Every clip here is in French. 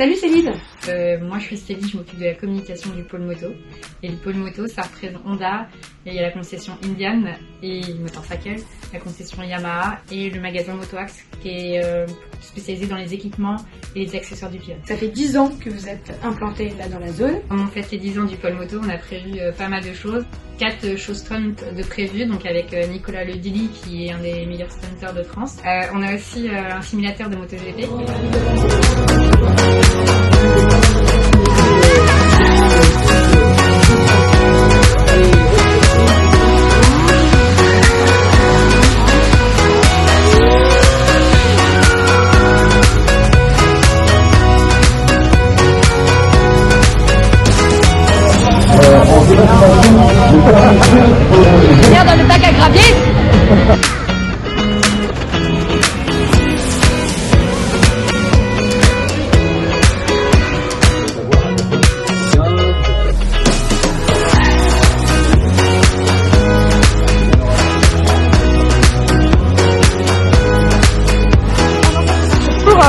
Salut, c'est Lise. Moi je suis Céline, je m'occupe de la communication du pôle moto. Et le pôle moto, ça représente Honda, et il y a la concession Indian et Motorcycle, la concession Yamaha et le magasin Motoax qui est spécialisé dans les équipements et les accessoires du pilote. Ça fait 10 ans que vous êtes implanté là dans la zone. Comme on fête les 10 ans du pôle moto, on a prévu pas mal de choses. 4 show stunts de prévus, donc avec Nicolas Ledilly qui est un des meilleurs stunters de France. On a aussi un simulateur de MotoGP. Viens dans le bac à gravier.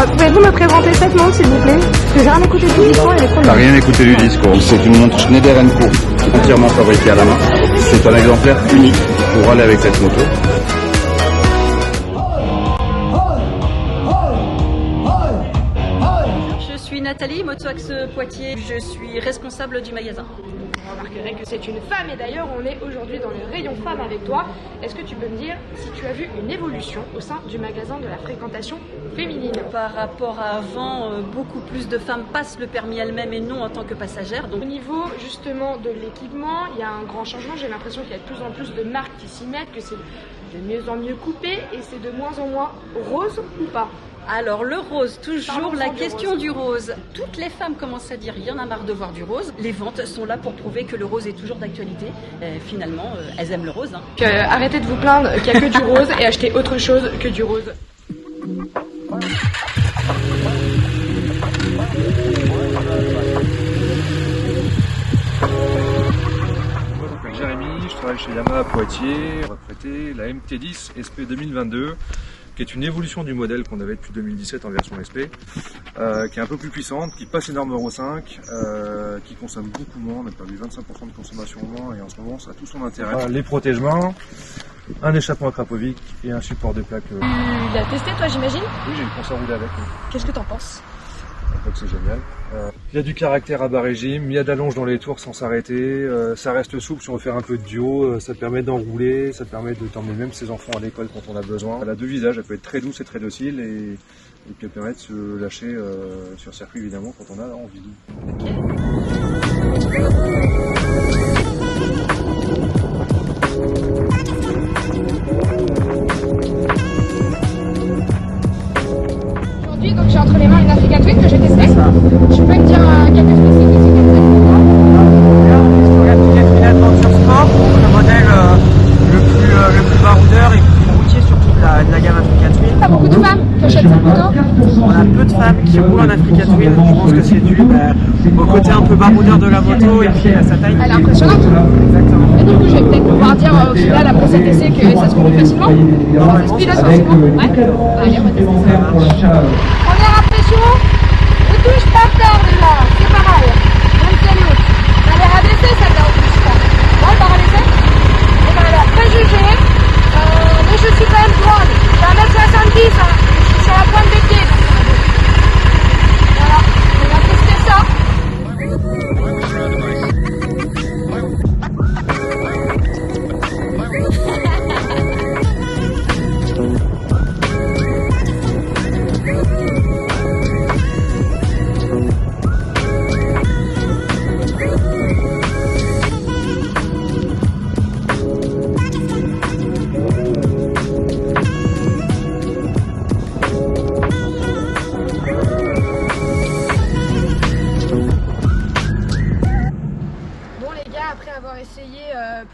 Pouvez-vous me présenter cette montre s'il vous plaît? Parce que j'ai rien écouté du discours, elle est trop T'as rien écouté du discours. C'est une montre Schneider & Co, entièrement fabriquée à la main. C'est un exemplaire unique pour aller avec cette moto. Je suis Nathalie, Motoax Poitiers. Je suis responsable du magasin. Vous remarquerez que c'est une femme et d'ailleurs on est aujourd'hui dans le rayon femmes avec toi. Est-ce que tu peux me dire si tu as vu une évolution au sein du magasin de la fréquentation féminine? Par rapport à avant, beaucoup plus de femmes passent le permis elles-mêmes et non en tant que passagères. Au niveau justement de l'équipement, il y a un grand changement. J'ai l'impression qu'il y a de plus en plus de marques qui s'y mettent, que c'est de mieux en mieux coupé et c'est de moins en moins rose ou pas? Alors le rose, toujours Parlons la du question rose. du rose. Toutes les femmes commencent à dire il y en a marre de voir du rose. Les ventes sont là pour prouver que le rose est toujours d'actualité. Finalement, elles aiment le rose. Arrêtez de vous plaindre qu'il n'y a que du rose et achetez autre chose que du rose. Moi je m'appelle Jérémy, je travaille chez Yamaha Poitiers. On va prêter la MT10 SP 2022 qui est une évolution du modèle qu'on avait depuis 2017 en version SP, qui est un peu plus puissante, qui passe les normes Euro 5, qui consomme beaucoup moins, on a perdu 25% de consommation en moins et en ce moment ça a tout son intérêt. Les protègements, un échappement à Krapovic et un support de plaque. Tu l'as testé toi j'imagine? Oui, j'ai une console roulée avec. Qu'est-ce que t'en penses? Donc c'est génial. Il y a du caractère à bas régime, il y a de l'allonge dans les tours sans s'arrêter, ça reste souple si on veut faire un peu de duo, ça permet d'enrouler, ça permet de t'emmener même ses enfants à l'école quand on a besoin. Elle a deux visages, elle peut être très douce et très docile et puis elle permet de se lâcher sur circuit évidemment quand on a envie. Aujourd'hui, donc j'ai entre les mains une Africa Twin que j'ai testée. Tu peux me dire quelques spécificités de cette Une Adventure Sport, le modèle le plus baroudeur et le plus routier surtout de la gamme Africa Twin. T'as beaucoup de femmes qui achètent cette moto? On a peu de femmes qui roulent en Africa Twin. Je pense que c'est dû au côté un peu baroudeur de la moto et puis à sa taille. Elle est impressionnante. Exactement. Et du coup, je vais peut-être pouvoir dire au final après cet essai que ça se conduit facilement. Ça se pilote facilement. Ouais. Allez, on va tester ça. Première impression, ne touche pas terre déjà, c'est pas mal. Même sérieux. Ça a l'air abaissé celle-là en plus. Bon, elle va rabaisser. Et ben alors, préjugé, mais je suis quand même grande. J'ai 1m70, hein. Je suis sur la pointe des pieds. Voilà, on va tester ça.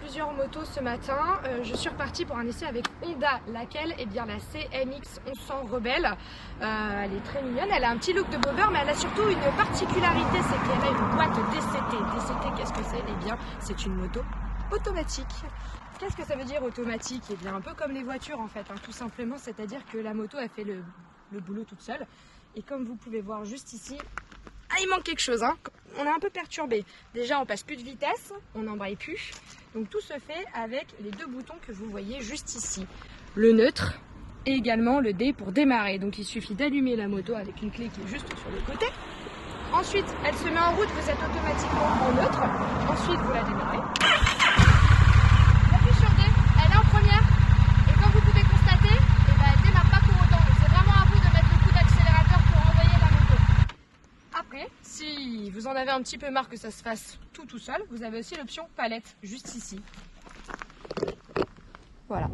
Plusieurs motos ce matin, je suis repartie pour un essai avec Honda, laquelle est bien la CMX 1100 Rebelle. Elle est très mignonne, elle a un petit look de bobber, mais elle a surtout une particularité, c'est qu'elle a une boîte DCT. DCT, qu'est-ce que c'est? Eh bien, c'est une moto automatique. Qu'est-ce que ça veut dire automatique? Eh bien, un peu comme les voitures en fait, hein, tout simplement, c'est-à-dire que la moto a fait le boulot toute seule. Et comme vous pouvez voir juste ici, il manque quelque chose, hein. On est un peu perturbé. Déjà, on passe plus de vitesse, on n'embraye plus. Donc tout se fait avec les deux boutons que vous voyez juste ici. Le neutre et également le D pour démarrer. Donc il suffit d'allumer la moto avec une clé qui est juste sur le côté. Ensuite, elle se met en route, vous êtes automatiquement en neutre. Ensuite, vous la démarrez. Appuyez sur D, elle est en première. Et comme vous pouvez constater, elle démarre pas pour autant. Donc c'est vraiment à vous de mettre le coup d'accélérateur pour envoyer la moto. Après, si vous en avez un petit peu marre que ça se fasse tout seul, vous avez aussi l'option palette, juste ici. Voilà.